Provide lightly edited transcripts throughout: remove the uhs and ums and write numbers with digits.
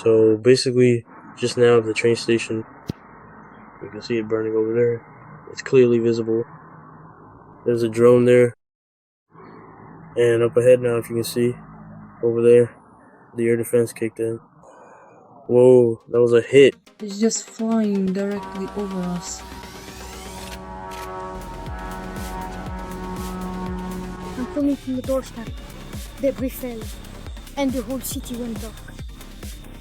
So basically, just now at the train station, you can see it burning over there. It's clearly visible. There's a drone there. And up ahead now, if you can see, over there, the air defense kicked in. Whoa, that was a hit. It's just flying directly over us. I'm filming from the doorstep. Debris fell, and the whole city went dark.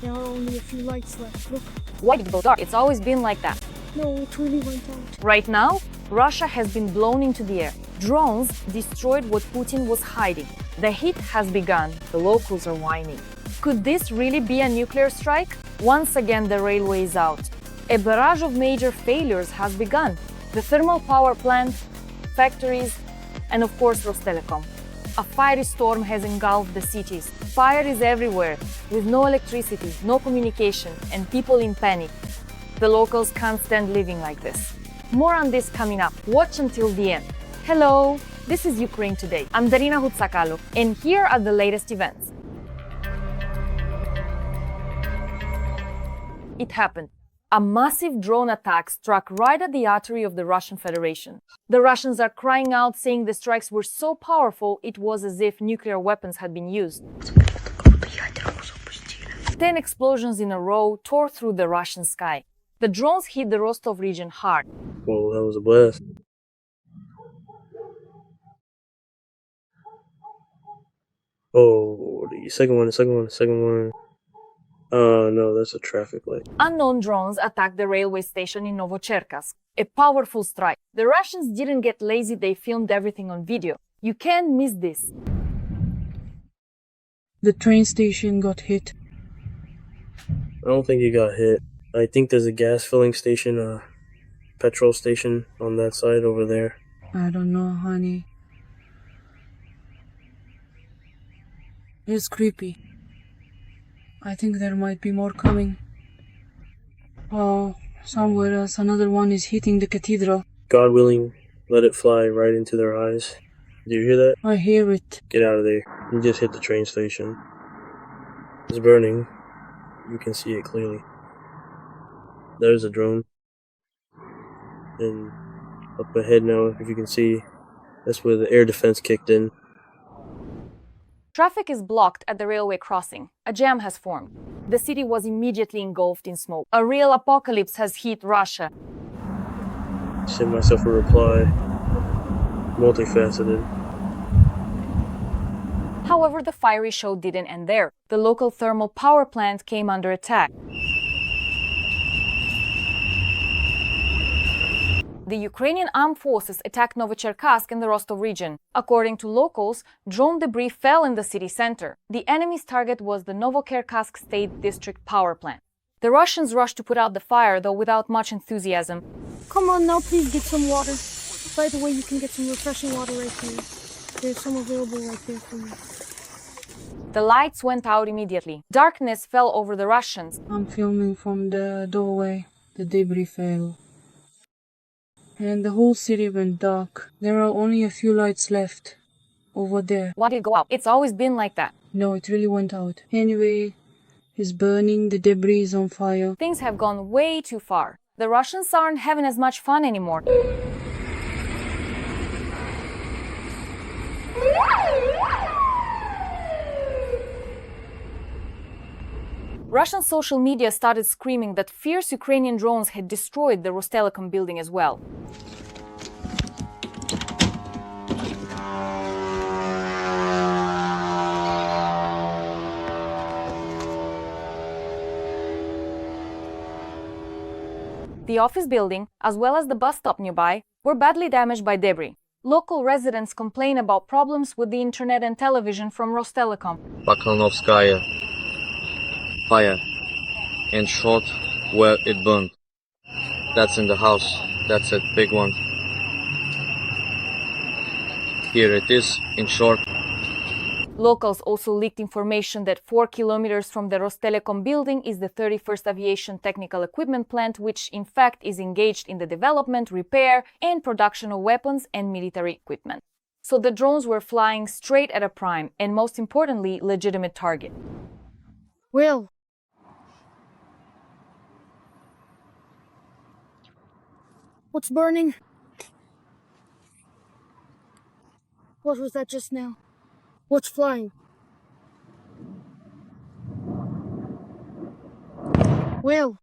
There are only a few lights left. Look. Why did it go dark? It's always been like that. No, it really went out. Right now, Russia has been blown into the air. Drones destroyed what Putin was hiding. The heat has begun. The locals are whining. Could this really be a nuclear strike? Once again, the railway is out. A barrage of major failures has begun. The thermal power plant, factories, and of course Rostelecom. A fiery storm has engulfed the cities. Fire is everywhere, with no electricity, no communication, and people in panic. The locals can't stand living like this. More on this coming up. Watch until the end. Hello, this is Ukraine Today. I'm Darina Hutsakalu, and here are the latest events. It happened. A massive drone attack struck right at the artery of the Russian Federation. The Russians are crying out, saying the strikes were so powerful it was as if nuclear weapons had been used. 10 explosions in a row tore through the Russian sky. The drones hit the Rostov region hard. Whoa, that was a blast. Oh, the second one. No, that's a traffic light. Unknown drones attacked the railway station in Novocherkassk. A powerful strike. The Russians didn't get lazy, they filmed everything on video. You can't miss this. The train station got hit. I don't think it got hit. I think there's a gas filling station, a petrol station on that side over there. I don't know, honey. It's creepy. I think there might be more coming. Oh, somewhere else another one is hitting the cathedral. God willing, let it fly right into their eyes. Do you hear that? I hear it. Get out of there. You just hit the train station. It's burning. You can see it clearly. There's a drone. And up ahead now, if you can see, that's where the air defense kicked in. Traffic is blocked at the railway crossing. A jam has formed. The city was immediately engulfed in smoke. A real apocalypse has hit Russia. Send myself a reply. Multifaceted. However, the fiery show didn't end there. The local thermal power plant came under attack. The Ukrainian armed forces attacked Novocherkassk in the Rostov region. According to locals, drone debris fell in the city center. The enemy's target was the Novocherkassk State District power plant. The Russians rushed to put out the fire, though without much enthusiasm. Come on now, please get some water. By the way, you can get some refreshing water right here. There's some available right there for you. The lights went out immediately. Darkness fell over the Russians. I'm filming from the doorway. The debris fell. And the whole city went dark. There are only a few lights left. Over there. Why did it go out? It's always been like that. No, it really went out. Anyway, it's burning, the debris is on fire. Things have gone way too far. The Russians aren't having as much fun anymore. Russian social media started screaming that fierce Ukrainian drones had destroyed the Rostelecom building as well. The office building, as well as the bus stop nearby, were badly damaged by debris. Local residents complain about problems with the internet and television from Rostelecom. Baklanovskaya. Fire and short where it burned. That's in the house. That's a big one. Here it is in short. Locals also leaked information that 4 kilometers from the Rostelecom building is the 31st Aviation Technical Equipment Plant, which in fact is engaged in the development, repair, and production of weapons and military equipment. So the drones were flying straight at a prime and, most importantly, legitimate target. Well, What's burning? What was that just now? What's flying? Well,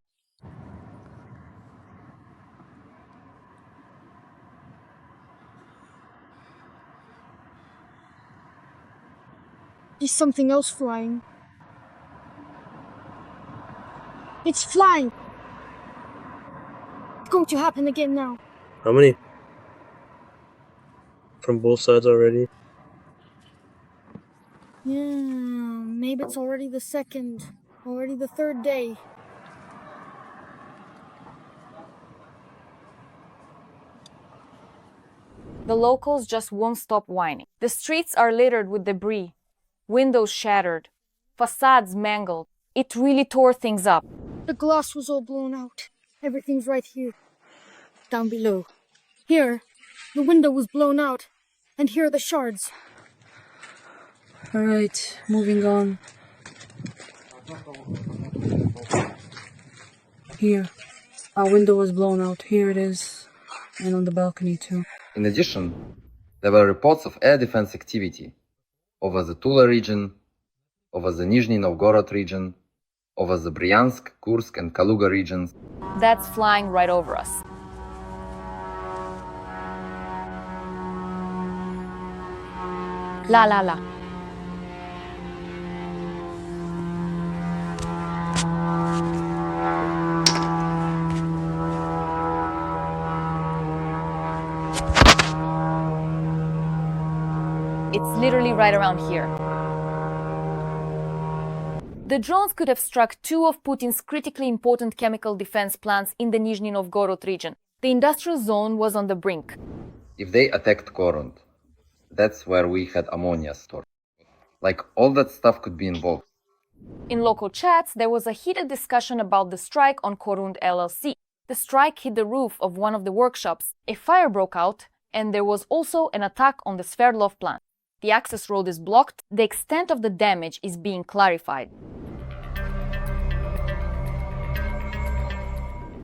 is something else flying? It's flying! It's going to happen again now. How many? From both sides already? Yeah, maybe it's already the third day. The locals just won't stop whining. The streets are littered with debris, windows shattered, facades mangled. It really tore things up. The glass was all blown out. Everything's right here. Down below. Here, the window was blown out. And here are the shards. Alright, moving on. Here, our window was blown out. Here it is. And on the balcony too. In addition, there were reports of air defense activity over the Tula region, over the Nizhny Novgorod region, over the Bryansk, Kursk and Kaluga regions. That's flying right over us. La la la. It's literally right around here. The drones could have struck two of Putin's critically important chemical defense plants in the Nizhny Novgorod region. The industrial zone was on the brink. If they attacked Korund, that's where we had ammonia stored. Like, all that stuff could be involved. In local chats, there was a heated discussion about the strike on Korund LLC. The strike hit the roof of one of the workshops, a fire broke out, and there was also an attack on the Sverdlov plant. The access road is blocked. The extent of the damage is being clarified.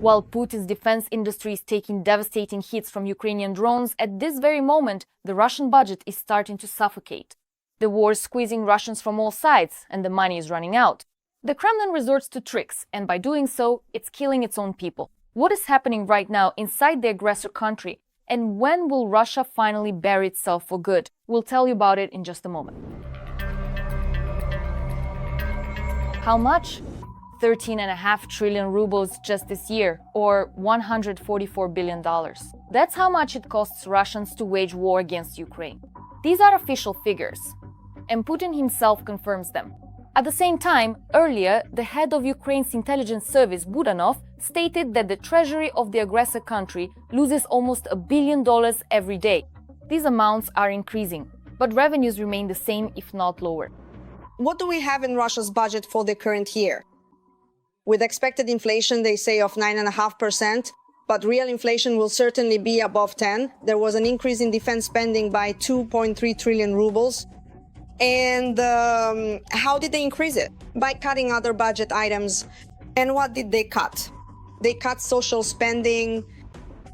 While Putin's defense industry is taking devastating hits from Ukrainian drones, at this very moment, the Russian budget is starting to suffocate. The war is squeezing Russians from all sides, and the money is running out. The Kremlin resorts to tricks, and by doing so, it's killing its own people. What is happening right now inside the aggressor country? And when will Russia finally bury itself for good? We'll tell you about it in just a moment. How much? 13.5 trillion rubles just this year, or $144 billion. That's how much it costs Russians to wage war against Ukraine. These are official figures, and Putin himself confirms them. At the same time, earlier, the head of Ukraine's intelligence service, Budanov, stated that the treasury of the aggressor country loses almost $1 billion every day. These amounts are increasing, but revenues remain the same, if not lower. What do we have in Russia's budget for the current year? With expected inflation, they say, of 9.5%, but real inflation will certainly be above 10. There was an increase in defense spending by 2.3 trillion rubles. And how did they increase it? By cutting other budget items. And what did they cut? They cut social spending.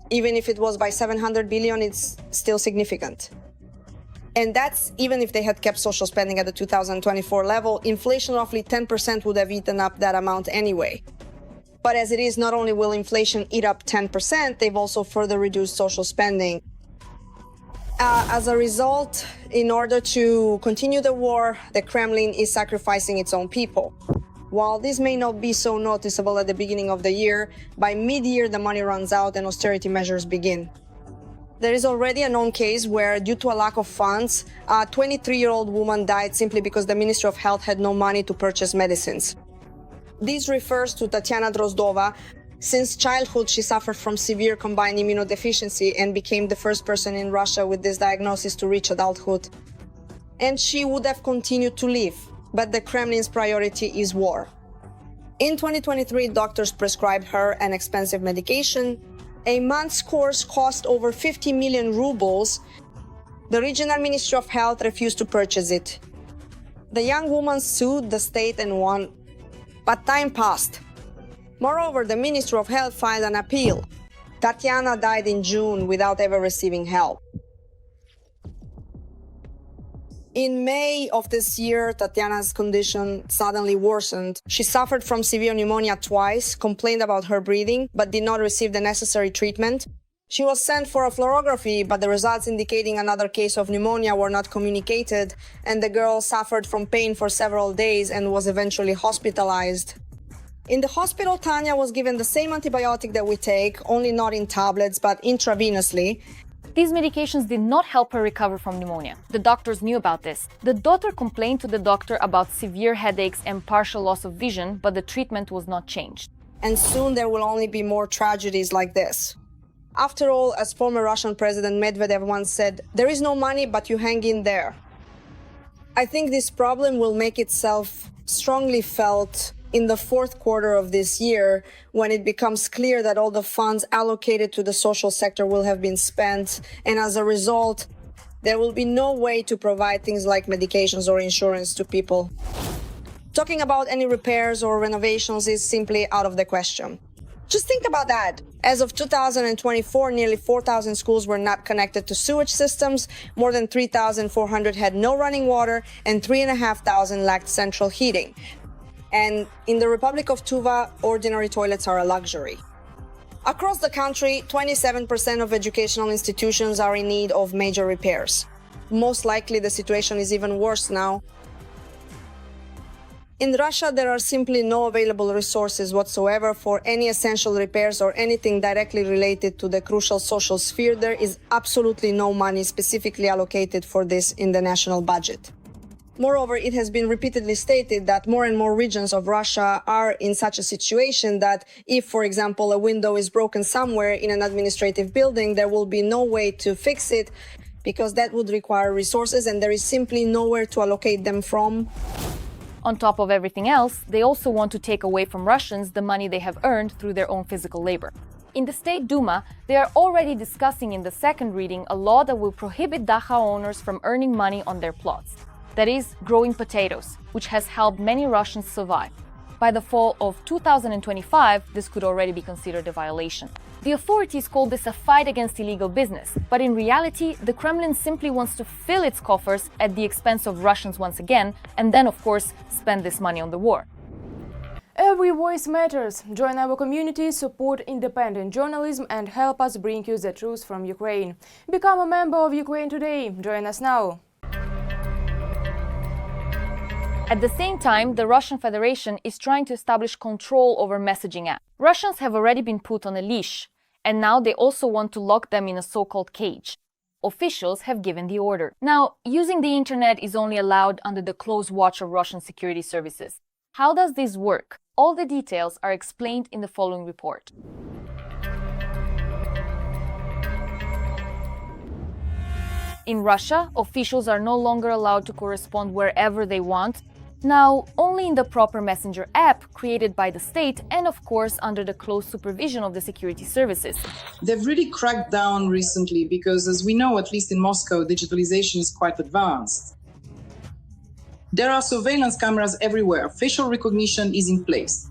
Even if it was by 700 billion, it's still significant. And that's even if they had kept social spending at the 2024 level. Inflation, roughly 10%, would have eaten up that amount anyway. But as it is, not only will inflation eat up 10%, they've also further reduced social spending. As a result, in order to continue the war, the Kremlin is sacrificing its own people. While this may not be so noticeable at the beginning of the year, by mid-year the money runs out and austerity measures begin. There is already a known case where, due to a lack of funds, a 23-year-old woman died simply because the Ministry of Health had no money to purchase medicines. This refers to Tatiana Drozdova. Since childhood, she suffered from severe combined immunodeficiency and became the first person in Russia with this diagnosis to reach adulthood. And she would have continued to live, but the Kremlin's priority is war. In 2023, doctors prescribed her an expensive medication. A month's course cost over 50 million rubles. The regional Ministry of Health refused to purchase it. The young woman sued the state and won, but time passed. Moreover, the Ministry of Health filed an appeal. Tatiana died in June without ever receiving help. In May of this year, Tatiana's condition suddenly worsened. She suffered from severe pneumonia twice, complained about her breathing, but did not receive the necessary treatment. She was sent for a fluorography, but the results indicating another case of pneumonia were not communicated, and the girl suffered from pain for several days and was eventually hospitalized. In the hospital, Tanya was given the same antibiotic that we take, only not in tablets, but intravenously. These medications did not help her recover from pneumonia. The doctors knew about this. The daughter complained to the doctor about severe headaches and partial loss of vision, but the treatment was not changed. And soon there will only be more tragedies like this. After all, as former Russian President Medvedev once said, there is no money, but you hang in there. I think this problem will make itself strongly felt in the fourth quarter of this year, when it becomes clear that all the funds allocated to the social sector will have been spent, and as a result, there will be no way to provide things like medications or insurance to people. Talking about any repairs or renovations is simply out of the question. Just think about that. As of 2024, nearly 4,000 schools were not connected to sewage systems, more than 3,400 had no running water, and 3,500 lacked central heating. And in the Republic of Tuva, ordinary toilets are a luxury. Across the country, 27% of educational institutions are in need of major repairs. Most likely, the situation is even worse now. In Russia, there are simply no available resources whatsoever for any essential repairs or anything directly related to the crucial social sphere. There is absolutely no money specifically allocated for this in the national budget. Moreover, it has been repeatedly stated that more and more regions of Russia are in such a situation that if, for example, a window is broken somewhere in an administrative building, there will be no way to fix it because that would require resources and there is simply nowhere to allocate them from. On top of everything else, they also want to take away from Russians the money they have earned through their own physical labor. In the State Duma, they are already discussing in the second reading a law that will prohibit Dachau owners from earning money on their plots. That is, growing potatoes, which has helped many Russians survive. By the fall of 2025, this could already be considered a violation. The authorities call this a fight against illegal business, but in reality, the Kremlin simply wants to fill its coffers at the expense of Russians once again, and then, of course, spend this money on the war. Every voice matters. Join our community, support independent journalism, and help us bring you the truth from Ukraine. Become a member of Ukraine Today. Join us now. At the same time, the Russian Federation is trying to establish control over messaging apps. Russians have already been put on a leash, and now they also want to lock them in a so-called cage. Officials have given the order. Now, using the internet is only allowed under the close watch of Russian security services. How does this work? All the details are explained in the following report. In Russia, officials are no longer allowed to correspond wherever they want. Now, only in the proper messenger app created by the state and, of course, under the close supervision of the security services. They've really cracked down recently because, as we know, at least in Moscow, digitalization is quite advanced. There are surveillance cameras everywhere. Facial recognition is in place.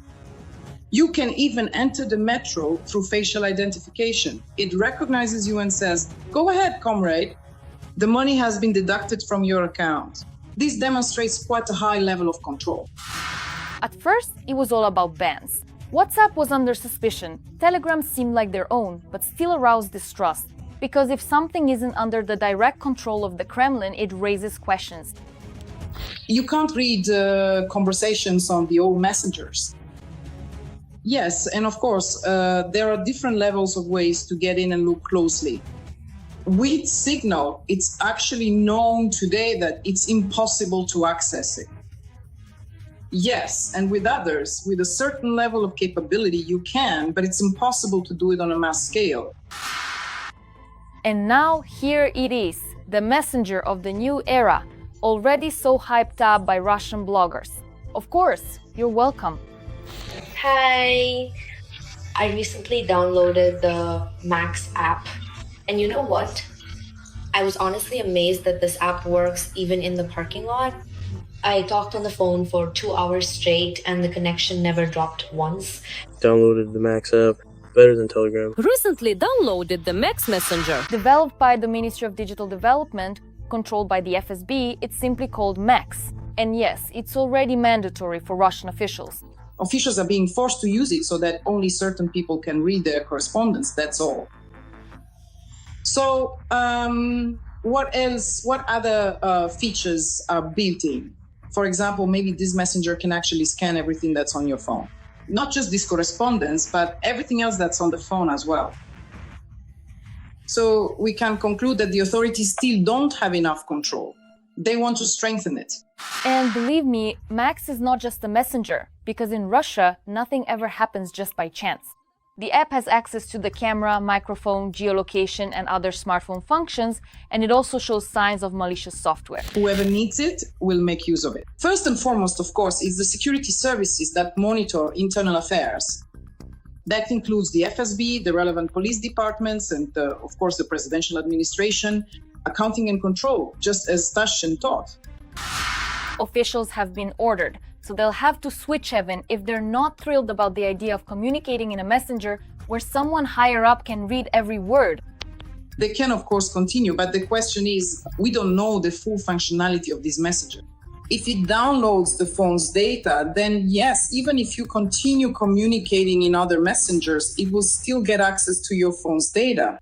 You can even enter the metro through facial identification. It recognizes you and says, "Go ahead, comrade. The money has been deducted from your account." This demonstrates quite a high level of control. At first, it was all about bans. WhatsApp was under suspicion. Telegram seemed like their own, but still aroused distrust. Because if something isn't under the direct control of the Kremlin, it raises questions. You can't read conversations on the old messengers. Yes, and of course, there are different levels of ways to get in and look closely. With Signal, it's actually known today that it's impossible to access it. Yes, and with others, with a certain level of capability, you can, but it's impossible to do it on a mass scale. And now here it is, the messenger of the new era, already so hyped up by Russian bloggers. Of course, you're welcome. Hi! I recently downloaded the Max app. And you know what? I was honestly amazed that this app works even in the parking lot. I talked on the phone for 2 hours straight and the connection never dropped once. Downloaded the Max app. better than Telegram. Recently downloaded the Max Messenger. Developed by the Ministry of Digital Development, controlled by the FSB, it's simply called Max. And yes, it's already mandatory for Russian officials. Officials are being forced to use it so that only certain people can read their correspondence, that's all. So, what else? What other features are built in? For example, maybe this messenger can actually scan everything that's on your phone. Not just this correspondence, but everything else that's on the phone as well. So we can conclude that the authorities still don't have enough control. They want to strengthen it. And believe me, Max is not just a messenger, because in Russia, nothing ever happens just by chance. The app has access to the camera, microphone, geolocation, and other smartphone functions, and it also shows signs of malicious software. Whoever needs it will make use of it. First and foremost, of course, is the security services that monitor internal affairs. That includes the FSB, the relevant police departments, and of course the presidential administration, accounting and control, just as Tashin taught. Officials have been ordered, so they'll have to switch even if they're not thrilled about the idea of communicating in a messenger where someone higher up can read every word. They can, of course, continue, but the question is, we don't know the full functionality of this messenger. If it downloads the phone's data, then yes, even if you continue communicating in other messengers, it will still get access to your phone's data.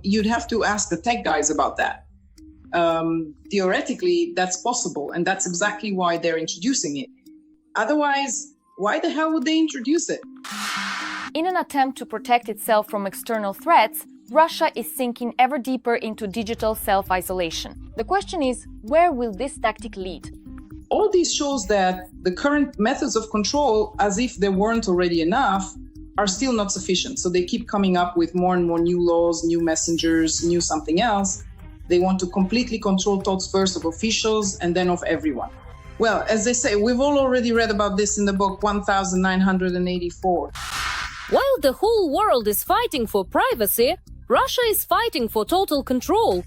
You'd have to ask the tech guys about that. Theoretically, that's possible, and that's exactly why they're introducing it. Otherwise, why the hell would they introduce it? In an attempt to protect itself from external threats, Russia is sinking ever deeper into digital self-isolation. The question is, where will this tactic lead? All this shows that the current methods of control, as if there weren't already enough, are still not sufficient. So they keep coming up with more and more new laws, new messengers, new something else. They want to completely control thoughts first of officials and then of everyone. Well, as they say, we've all already read about this in the book 1984. While the whole world is fighting for privacy, Russia is fighting for total control.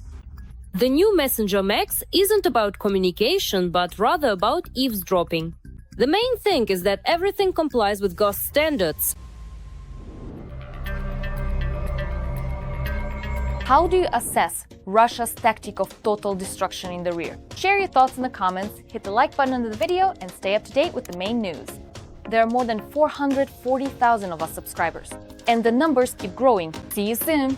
The new Messenger Max isn't about communication, but rather about eavesdropping. The main thing is that everything complies with GOST standards. How do you assess Russia's tactic of total destruction in the rear? Share your thoughts in the comments, hit the like button under the video, and stay up to date with the main news. There are more than 440,000 of us subscribers, and the numbers keep growing. See you soon!